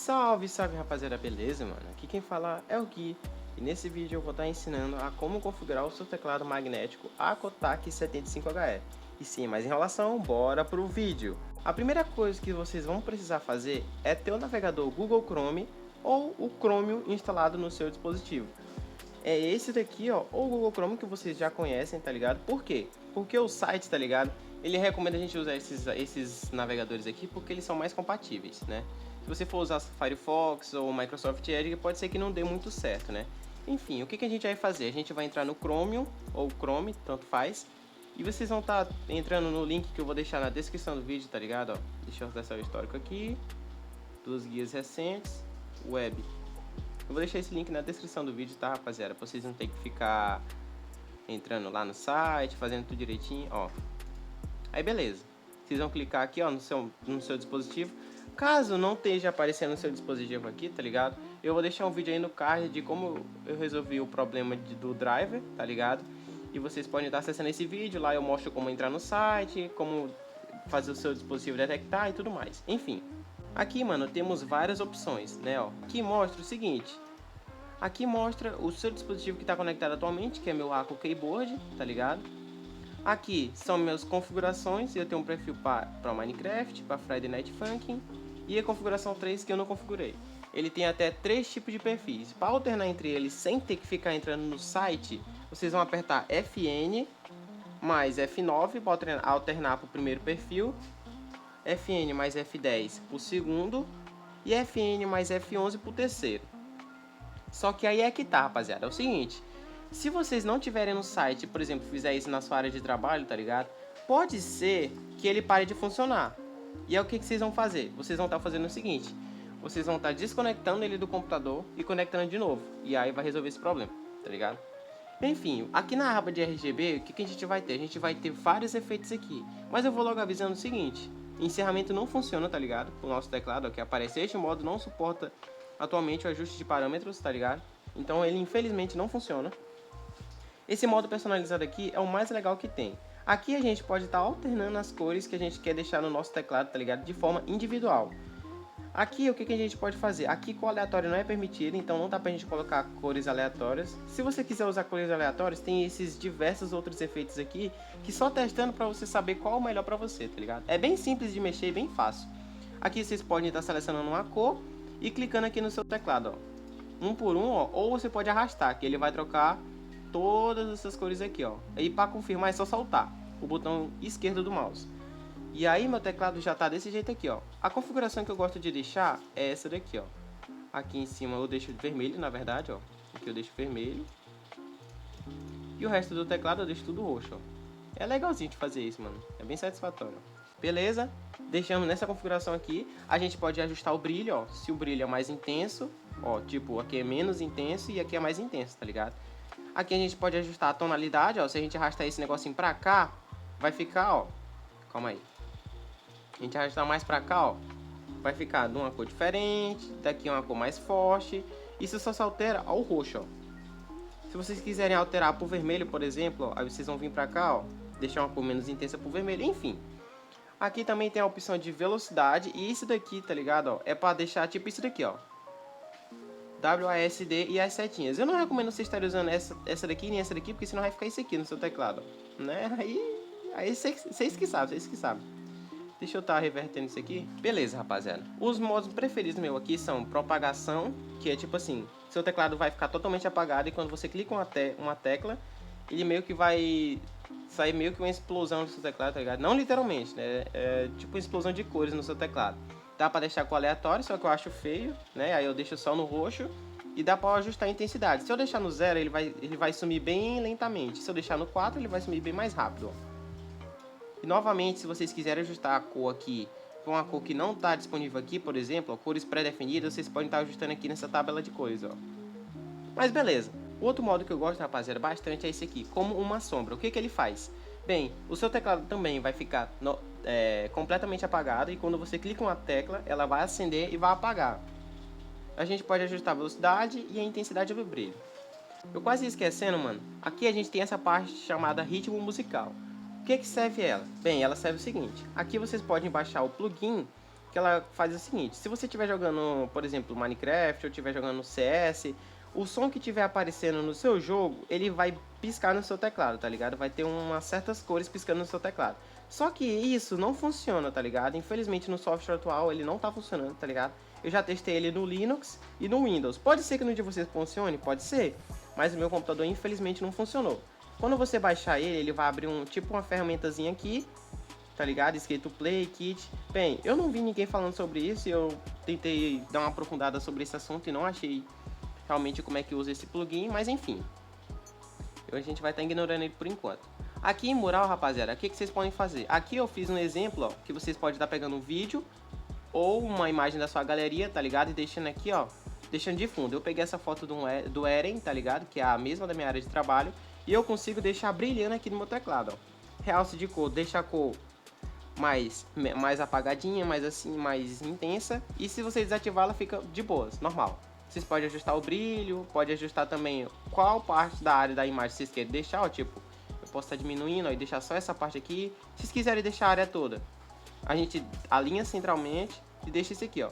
Salve, salve rapaziada, beleza, mano? Aqui quem fala é o Gui e nesse vídeo eu vou estar ensinando a como configurar o seu teclado magnético Akotak 75HE. E sem mais enrolação, bora pro vídeo! A primeira coisa que vocês vão precisar fazer é ter o navegador Google Chrome ou o Chromium instalado no seu dispositivo. É esse daqui, ó, ou o Google Chrome que vocês já conhecem, tá ligado? Por quê? Porque o site, tá ligado? Ele recomenda a gente usar esses navegadores aqui porque eles são mais compatíveis, né? Se você for usar Firefox ou Microsoft Edge, pode ser que não dê muito certo, né? Enfim, o que a gente vai fazer? A gente vai entrar no Chromium ou Chrome, tanto faz. E vocês vão estar entrando no link que eu vou deixar na descrição do vídeo, tá ligado? Ó, deixa eu acessar o histórico aqui, dos guias recentes, web. Eu vou deixar esse link na descrição do vídeo, tá, rapaziada? Pra vocês não terem que ficar entrando lá no site, fazendo tudo direitinho, ó. Aí beleza. Vocês vão clicar aqui, ó, no seu dispositivo. Caso não esteja aparecendo no seu dispositivo aqui, tá ligado? Eu vou deixar um vídeo aí no card de como eu resolvi o problema do driver, tá ligado? E vocês podem estar acessando esse vídeo, lá eu mostro como entrar no site, como fazer o seu dispositivo detectar e tudo mais. Enfim. Aqui, mano, temos várias opções, né, ó. Aqui mostra o seguinte. Aqui mostra o seu dispositivo que está conectado atualmente, que é meu Ako Keyboard, tá ligado? Aqui são minhas configurações, eu tenho um perfil para Minecraft, para Friday Night Funkin' e a configuração 3 que eu não configurei. Ele tem até 3 tipos de perfis. Para alternar entre eles sem ter que ficar entrando no site, vocês vão apertar FN mais F9 para alternar para o primeiro perfil, FN mais F10 para o segundo e FN mais F11 para o terceiro. Só que aí é que tá, rapaziada, é o seguinte, se vocês não tiverem no site, por exemplo, fizer isso na sua área de trabalho, tá ligado? Pode ser que ele pare de funcionar. E é o que vocês vão fazer? Vocês vão estar fazendo o seguinte, vocês vão estar desconectando ele do computador e conectando de novo. E aí vai resolver esse problema, tá ligado? Enfim, aqui na aba de RGB, o que a gente vai ter? A gente vai ter vários efeitos aqui. Mas eu vou logo avisando o seguinte, encerramento não funciona, tá ligado? O nosso teclado, ó, que aparece este modo, não suporta atualmente o ajuste de parâmetros, tá ligado? Então ele infelizmente não funciona. Esse modo personalizado aqui é o mais legal que tem. Aqui a gente pode estar alternando as cores que a gente quer deixar no nosso teclado, tá ligado? De forma individual. Aqui o que a gente pode fazer? Aqui com aleatório não é permitido, então não dá pra gente colocar cores aleatórias. Se você quiser usar cores aleatórias, tem esses diversos outros efeitos aqui, que só testando pra você saber qual é o melhor pra você, tá ligado? É bem simples de mexer e bem fácil. Aqui vocês podem estar selecionando uma cor e clicando aqui no seu teclado, ó. Um por um, ó, ou você pode arrastar, que ele vai trocar todas essas cores aqui, ó. E para confirmar é só soltar o botão esquerdo do mouse. E aí meu teclado já tá desse jeito aqui, ó. A configuração que eu gosto de deixar é essa daqui, ó. Aqui em cima eu deixo vermelho, na verdade, ó. Aqui eu deixo vermelho. E o resto do teclado eu deixo tudo roxo, ó. É legalzinho de fazer isso, mano. É bem satisfatório. Beleza? Deixamos nessa configuração aqui. A gente pode ajustar o brilho, ó. Se o brilho é mais intenso, ó, tipo, aqui é menos intenso e aqui é mais intenso, tá ligado? Aqui a gente pode ajustar a tonalidade, ó. Se a gente arrastar esse negocinho pra cá, vai ficar, ó. Calma aí. A gente arrastar mais pra cá, ó. Vai ficar de uma cor diferente. Daqui uma cor mais forte. Isso só se altera ao roxo, ó. Se vocês quiserem alterar pro vermelho, por exemplo, ó, aí vocês vão vir pra cá, ó. Deixar uma cor menos intensa pro vermelho, enfim. Aqui também tem a opção de velocidade. E isso daqui, tá ligado, ó. É pra deixar tipo isso daqui, ó. WASD e as setinhas. Eu não recomendo vocês estarem usando essa daqui nem essa daqui, porque senão vai ficar isso aqui no seu teclado, né? Aí vocês que sabem, vocês que sabem. Deixa eu estar revertendo isso aqui. Beleza, rapaziada. Os modos preferidos meu aqui são propagação, que é tipo assim, seu teclado vai ficar totalmente apagado e quando você clica uma tecla, ele meio que vai sair meio que uma explosão no seu teclado, tá ligado? Não literalmente, né? É tipo uma explosão de cores no seu teclado. Dá pra deixar com aleatório, só que eu acho feio, né? Aí eu deixo só no roxo. E dá pra ajustar a intensidade. Se eu deixar no 0, ele vai sumir bem lentamente. Se eu deixar no 4, ele vai sumir bem mais rápido, ó. E novamente, se vocês quiserem ajustar a cor aqui para uma cor que não está disponível aqui, por exemplo, ó, cores pré-definidas, vocês podem estar ajustando aqui nessa tabela de cores, ó. Mas beleza. O outro modo que eu gosto, rapaziada, bastante é esse aqui, como uma sombra. O que ele faz? Bem, o seu teclado também vai ficar completamente apagado e quando você clica uma tecla, ela vai acender e vai apagar. A gente pode ajustar a velocidade e a intensidade do brilho. Eu quase esquecendo, mano. Aqui a gente tem essa parte chamada ritmo musical. O que serve ela? Bem, ela serve o seguinte. Aqui vocês podem baixar o plugin que ela faz o seguinte: se você estiver jogando, por exemplo, Minecraft ou estiver jogando CS, o som que estiver aparecendo no seu jogo, ele vai piscar no seu teclado, tá ligado? Vai ter umas certas cores piscando no seu teclado. Só que isso não funciona, tá ligado? Infelizmente no software atual ele não tá funcionando, tá ligado? Eu já testei ele no Linux e no Windows. Pode ser que no de vocês funcione, pode ser, mas o meu computador infelizmente não funcionou. Quando você baixar ele, ele vai abrir uma ferramentazinha aqui, tá ligado? Escrito Play Kit. Bem, eu não vi ninguém falando sobre isso e eu tentei dar uma aprofundada sobre esse assunto e não achei realmente como é que usa esse plugin, mas enfim. A gente vai estar ignorando ele por enquanto. Aqui em mural, rapaziada, o que vocês podem fazer? Aqui eu fiz um exemplo, ó, que vocês podem estar pegando um vídeo ou uma imagem da sua galeria, tá ligado? E deixando aqui, ó, deixando de fundo. Eu peguei essa foto do Eren, tá ligado? Que é a mesma da minha área de trabalho. E eu consigo deixar brilhando aqui no meu teclado, ó. Realce de cor, deixa a cor mais apagadinha, mais assim, mais intensa. E se você desativar, ela fica de boas, normal. Vocês podem ajustar o brilho, pode ajustar também qual parte da área da imagem vocês querem deixar, ó, tipo, eu posso estar diminuindo, ó, e deixar só essa parte aqui. Se vocês quiserem deixar a área toda, a gente alinha centralmente e deixa isso aqui, ó.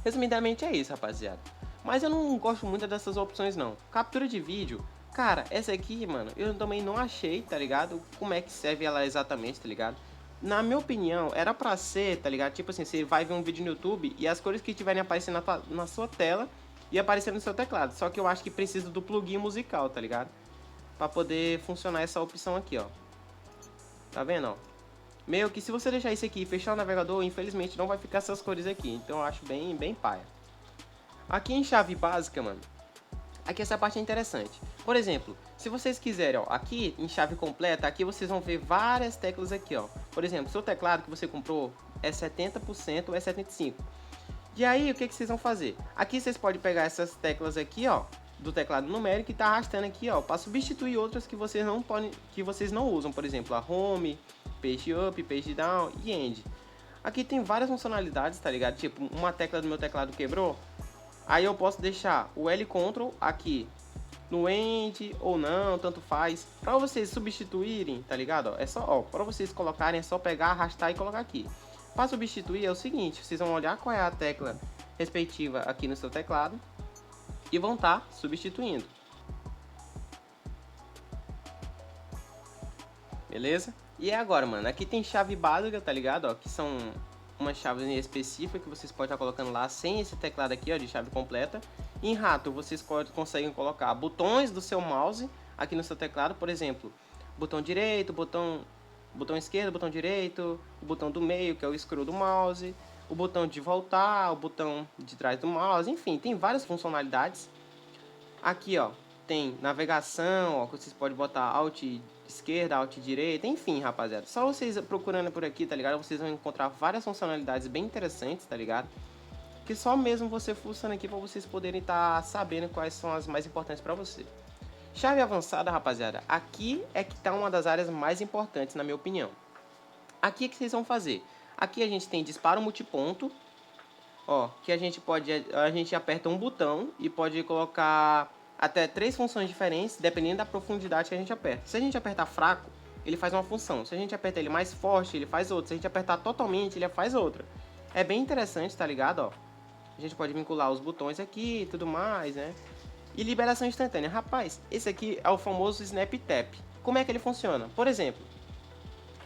Resumidamente é isso, rapaziada. Mas eu não gosto muito dessas opções, não. Captura de vídeo, cara, essa aqui, mano, eu também não achei, tá ligado? Como é que serve ela exatamente, tá ligado? Na minha opinião, era pra ser, tá ligado? Tipo assim, você vai ver um vídeo no YouTube e as cores que estiverem aparecendo na sua tela e aparecendo no seu teclado. Só que eu acho que precisa do plugin musical, tá ligado? Pra poder funcionar essa opção aqui, ó. Tá vendo, ó? Meio que se você deixar isso aqui e fechar o navegador, infelizmente não vai ficar essas cores aqui. Então eu acho bem paia. Aqui em chave básica, mano, aqui essa parte é interessante. Por exemplo, se vocês quiserem, ó, aqui em chave completa, aqui vocês vão ver várias teclas aqui, ó. Por exemplo, seu teclado que você comprou é 70% ou é 75%. E aí, o que vocês vão fazer? Aqui vocês podem pegar essas teclas aqui, ó, do teclado numérico e tá arrastando aqui, ó, para substituir outras que vocês não podem, que vocês não usam, por exemplo, a Home, Page Up, Page Down e End. Aqui tem várias funcionalidades, tá ligado? Tipo, uma tecla do meu teclado quebrou, aí eu posso deixar o L Ctrl aqui no End ou não, tanto faz. Para vocês substituírem, tá ligado? Ó, é só, ó, para vocês colocarem, é só pegar, arrastar e colocar aqui. Para substituir é o seguinte, vocês vão olhar qual é a tecla respectiva aqui no seu teclado e vão estar substituindo. Beleza? E é agora, mano, aqui tem chave básica, tá ligado? Ó, que são uma chave específica que vocês podem estar colocando lá sem esse teclado aqui, ó, de chave completa. Em rato, vocês conseguem colocar botões do seu mouse aqui no seu teclado, por exemplo, botão direito, botão esquerdo, botão direito, o botão do meio, que é o scroll do mouse, o botão de voltar, o botão de trás do mouse, enfim, tem várias funcionalidades. Aqui, ó, tem navegação, ó, que vocês podem botar Alt esquerda, Alt direita, enfim, rapaziada. Só vocês procurando por aqui, tá ligado? Vocês vão encontrar várias funcionalidades bem interessantes, tá ligado? Que só mesmo você fuçando aqui para vocês poderem estar sabendo quais são as mais importantes para você. Chave avançada, rapaziada, aqui é que tá uma das áreas mais importantes, na minha opinião. Aqui é que vocês vão fazer. Aqui a gente tem disparo multiponto, ó, que a gente aperta um botão e pode colocar até 3 funções diferentes, dependendo da profundidade que a gente aperta. Se a gente apertar fraco, ele faz uma função. Se a gente apertar ele mais forte, ele faz outra. Se a gente apertar totalmente, ele faz outra. É bem interessante, tá ligado, ó? A gente pode vincular os botões aqui e tudo mais, né? E liberação instantânea. Rapaz, esse aqui é o famoso Snap Tap. Como é que ele funciona? Por exemplo,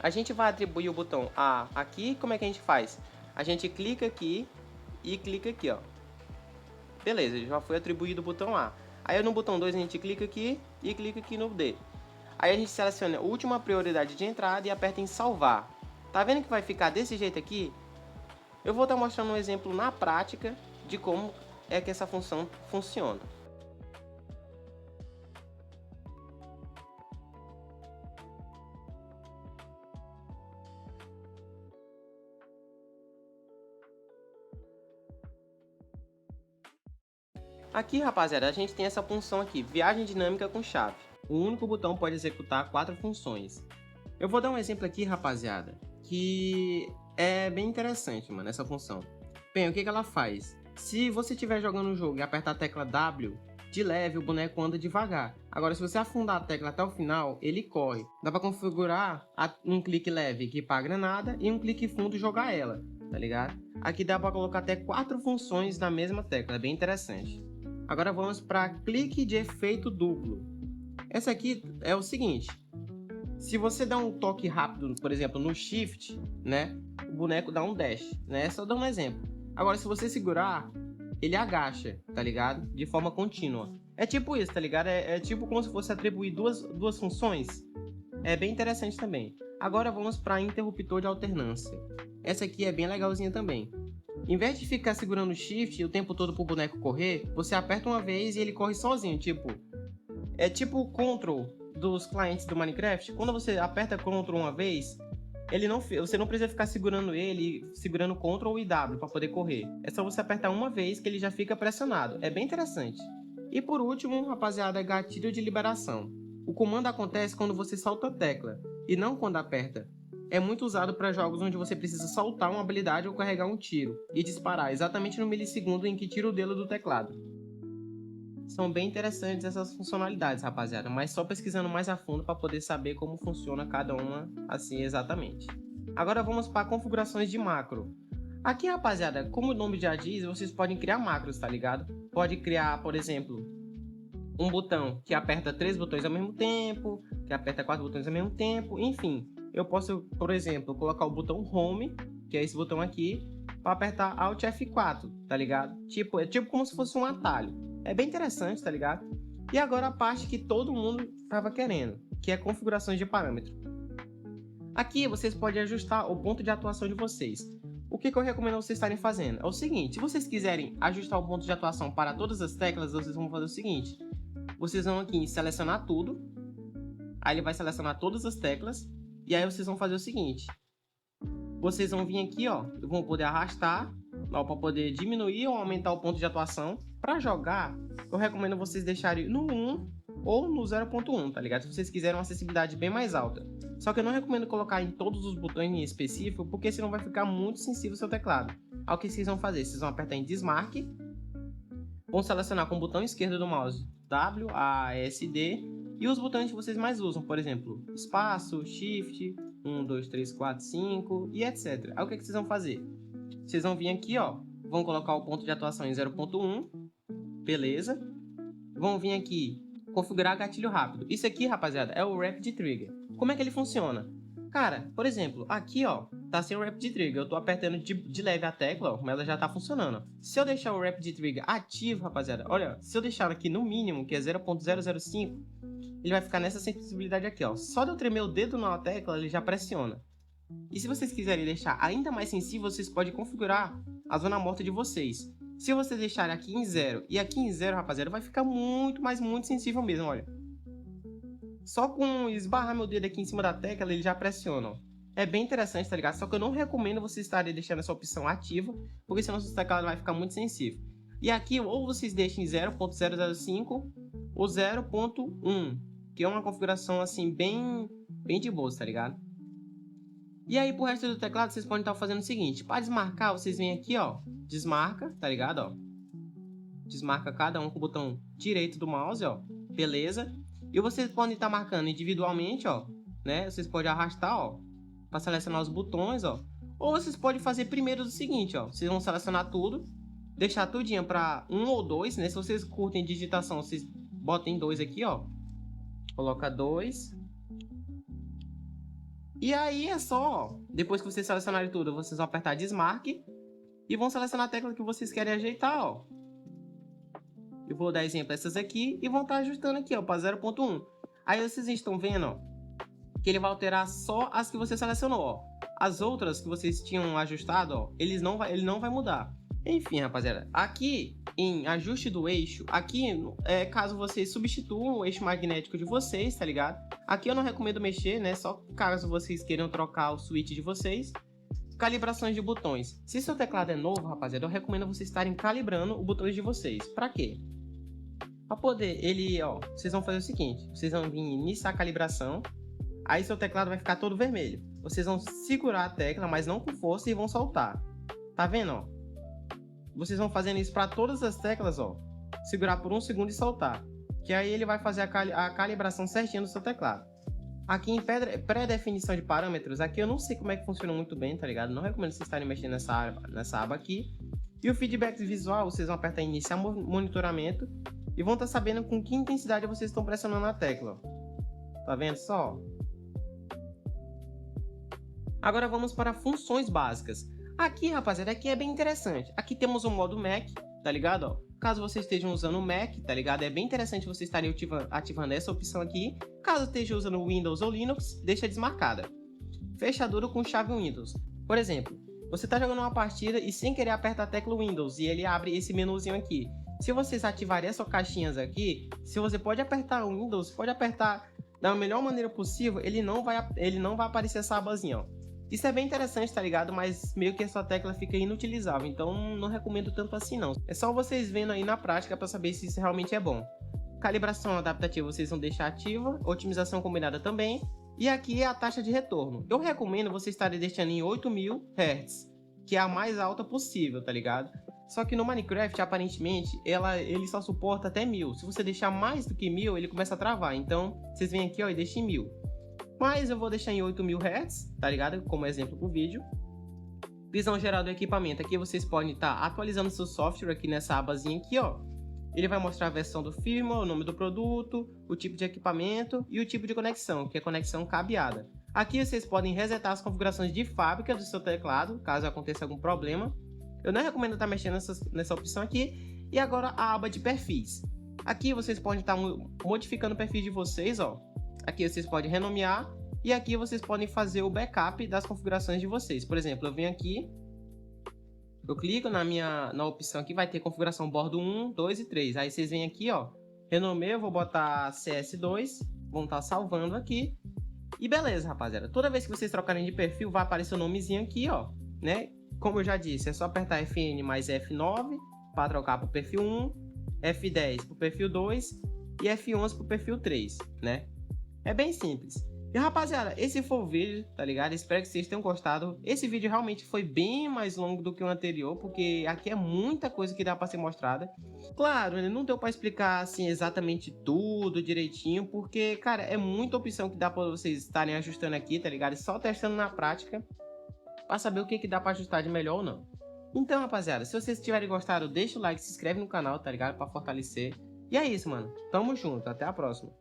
a gente vai atribuir o botão A aqui. Como é que a gente faz? A gente clica aqui e clica aqui, ó. Beleza, já foi atribuído o botão A. Aí no botão 2 a gente clica aqui e clica aqui no D. Aí a gente seleciona a última prioridade de entrada e aperta em salvar. Tá vendo que vai ficar desse jeito aqui? Eu vou estar mostrando um exemplo na prática de como é que essa função funciona. Aqui, rapaziada, a gente tem essa função aqui, viagem dinâmica com chave. O único botão pode executar 4 funções. Eu vou dar um exemplo aqui, rapaziada, que é bem interessante, mano, essa função. Bem, o que ela faz? Se você estiver jogando um jogo e apertar a tecla W, de leve o boneco anda devagar. Agora, se você afundar a tecla até o final, ele corre. Dá para configurar um clique leve equipar a granada e um clique fundo jogar ela. tá ligado? Aqui dá para colocar até 4 funções na mesma tecla, é bem interessante. Agora vamos para clique de efeito duplo. Essa aqui é o seguinte: se você dá um toque rápido, por exemplo, no Shift, né, o boneco dá um dash, né? Só dando um exemplo. Agora, se você segurar, ele agacha, tá ligado? De forma contínua. É tipo isso, tá ligado? É tipo como se fosse atribuir duas funções. É bem interessante também. Agora vamos para interruptor de alternância. Essa aqui é bem legalzinha também. Em vez de ficar segurando o Shift o tempo todo pro boneco correr, você aperta uma vez e ele corre sozinho, é tipo o Ctrl dos clientes do Minecraft. Quando você aperta Ctrl uma vez, você não precisa ficar segurando Ctrl e W para poder correr. É só você apertar uma vez que ele já fica pressionado. É bem interessante. E por último, rapaziada, gatilho de liberação. O comando acontece quando você solta a tecla e não quando aperta. É muito usado para jogos onde você precisa soltar uma habilidade ou carregar um tiro e disparar exatamente no milissegundo em que tira o dedo do teclado. São bem interessantes essas funcionalidades, rapaziada, mas só pesquisando mais a fundo para poder saber como funciona cada uma assim exatamente. Agora vamos para configurações de macro. Aqui, rapaziada, como o nome já diz, vocês podem criar macros, tá ligado? Pode criar, por exemplo, um botão que aperta 3 botões ao mesmo tempo, que aperta 4 botões ao mesmo tempo, enfim. Eu posso, por exemplo, colocar o botão Home, que é esse botão aqui, para apertar Alt F4, tá ligado? É tipo como se fosse um atalho. É bem interessante, tá ligado? E agora a parte que todo mundo estava querendo, que é configurações de parâmetro. Aqui vocês podem ajustar o ponto de atuação de vocês. O que eu recomendo vocês estarem fazendo? É o seguinte: se vocês quiserem ajustar o ponto de atuação para todas as teclas, vocês vão fazer o seguinte. Vocês vão aqui em selecionar tudo, aí ele vai selecionar todas as teclas, e aí vocês vão fazer o seguinte. Vocês vão vir aqui, ó, vão poder arrastar, para poder diminuir ou aumentar o ponto de atuação. Para jogar, eu recomendo vocês deixarem no 1 ou no 0.1, tá ligado? Se vocês quiserem uma acessibilidade bem mais alta. Só que eu não recomendo colocar em todos os botões em específico, porque senão vai ficar muito sensível o seu teclado. Aí o que vocês vão fazer? Vocês vão apertar em Desmarque, vão selecionar com o botão esquerdo do mouse W, A, S, D, e os botões que vocês mais usam, por exemplo, espaço, Shift, 1, 2, 3, 4, 5 e etc. Aí o que vocês vão fazer? Vocês vão vir aqui, ó, vão colocar o ponto de atuação em 0.1, beleza? Vão vir aqui, configurar gatilho rápido. Isso aqui, rapaziada, é o Rapid Trigger. Como é que ele funciona? Cara, por exemplo, aqui, ó, tá sem o Rapid Trigger. Eu tô apertando de leve a tecla, ó, mas ela já tá funcionando. Se eu deixar o Rapid Trigger ativo, rapaziada, olha, se eu deixar aqui no mínimo, que é 0.005, ele vai ficar nessa sensibilidade aqui, ó. Só de eu tremer o dedo na tecla, ele já pressiona. E se vocês quiserem deixar ainda mais sensível, vocês podem configurar a zona morta de vocês. Se vocês deixarem aqui em 0 e aqui em 0, rapaziada, vai ficar muito, mas muito sensível mesmo, olha. Só com esbarrar meu dedo aqui em cima da tecla, ele já pressiona, ó. É bem interessante, tá ligado? Só que eu não recomendo vocês estarem deixando essa opção ativa, porque senão seu teclado vai ficar muito sensível. E aqui, ou vocês deixem 0.005 ou 0.1, que é uma configuração assim bem de boa, tá ligado? E aí pro resto do teclado vocês podem estar fazendo o seguinte: para desmarcar, vocês vêm aqui, ó, desmarca, tá ligado, ó? Desmarca cada um com o botão direito do mouse, ó, beleza? E vocês podem estar marcando individualmente, ó, né? Vocês podem arrastar, ó, para selecionar os botões, ó. Ou vocês podem fazer primeiro o seguinte, ó, vocês vão selecionar tudo, deixar tudinho para 1 ou 2, né? Se vocês curtem digitação, vocês botem 2 aqui, ó. Coloca 2. E aí é só, depois que vocês selecionarem tudo, vocês vão apertar Desmarque e vão selecionar a tecla que vocês querem ajeitar, ó. Eu vou dar exemplo essas aqui e vão estar ajustando aqui, ó, para 0.1. Aí vocês estão vendo, ó, que ele vai alterar só as que você selecionou, ó. As outras que vocês tinham ajustado, ó, ele não vai mudar. Enfim, rapaziada, aqui em ajuste do eixo, aqui é caso vocês substituam o eixo magnético de vocês, tá ligado? Aqui eu não recomendo mexer, né? Só caso vocês queiram trocar o switch de vocês. Calibrações de botões. Se seu teclado é novo, rapaziada, eu recomendo vocês estarem calibrando os botões de vocês. Pra quê? Pra poder, vocês vão fazer o seguinte: vocês vão vir iniciar a calibração, aí seu teclado vai ficar todo vermelho. Vocês vão segurar a tecla, mas não com força, e vão soltar. Tá vendo, ó? Vocês vão fazendo isso para todas as teclas, ó. Segurar por 1 segundo e soltar. Que aí ele vai fazer a calibração certinha do seu teclado. Aqui em pré-definição de parâmetros, aqui eu não sei como é que funciona muito bem, tá ligado? Não recomendo vocês estarem mexendo nessa aba aqui. E o feedback visual, vocês vão apertar em iniciar monitoramento e vão estar sabendo com que intensidade vocês estão pressionando a tecla. Tá vendo só? Agora vamos para funções básicas. Aqui, rapaziada, aqui é bem interessante. Aqui temos o modo Mac, tá ligado? Ó, caso vocês estejam usando o Mac, tá ligado? É bem interessante vocês estarem ativando essa opção aqui. Caso esteja usando Windows ou Linux, deixa desmarcada. Fechadura com chave Windows. Por exemplo, você está jogando uma partida e sem querer aperta a tecla Windows e ele abre esse menuzinho aqui. Se vocês ativarem essas caixinhas aqui, se você pode apertar o Windows, pode apertar da melhor maneira possível, ele não vai aparecer essa abazinha, ó. Isso é bem interessante, tá ligado? Mas meio que essa tecla fica inutilizável, então não recomendo tanto assim não. É só vocês vendo aí na prática para saber se isso realmente é bom. Calibração adaptativa vocês vão deixar ativa, otimização combinada também. E aqui é a taxa de retorno. Eu recomendo vocês estarem deixando em 8000 Hz, que é a mais alta possível, tá ligado? Só que no Minecraft, aparentemente, ele só suporta até 1000. Se você deixar mais do que 1000, ele começa a travar. Então, vocês vêm aqui ó, e deixem em 1000. Mas eu vou deixar em 8000 Hz, tá ligado? Como exemplo pro vídeo. Visão geral do equipamento. Aqui vocês podem estar atualizando seu software aqui nessa abazinha aqui, ó. Ele vai mostrar a versão do firmware, o nome do produto, o tipo de equipamento e o tipo de conexão, que é conexão cabeada. Aqui vocês podem resetar as configurações de fábrica do seu teclado, caso aconteça algum problema. Eu não recomendo estar mexendo nessa opção aqui. E agora a aba de perfis. Aqui vocês podem estar modificando o perfil de vocês, ó. Aqui vocês podem renomear e aqui vocês podem fazer o backup das configurações de vocês. Por exemplo, eu venho aqui, eu clico na opção aqui, vai ter configuração bordo 1, 2 e 3. Aí vocês vêm aqui, ó, renomeio, eu vou botar CS2, vão estar salvando aqui. E beleza, rapaziada. Toda vez que vocês trocarem de perfil, vai aparecer o nomezinho aqui, ó, né? Como eu já disse, é só apertar FN mais F9 para trocar para o perfil 1, F10 para o perfil 2 e F11 para o perfil 3, né? É bem simples. E rapaziada, esse foi o vídeo, tá ligado? Espero que vocês tenham gostado. Esse vídeo realmente foi bem mais longo do que o anterior, porque aqui é muita coisa que dá pra ser mostrada. Claro, ele não deu pra explicar assim exatamente tudo direitinho, porque, cara, é muita opção que dá pra vocês estarem ajustando aqui, tá ligado? E só testando na prática pra saber o que dá pra ajustar de melhor ou não. Então, rapaziada, se vocês tiverem gostado, deixa o like, se inscreve no canal, tá ligado? Pra fortalecer. E é isso, mano. Tamo junto. Até a próxima.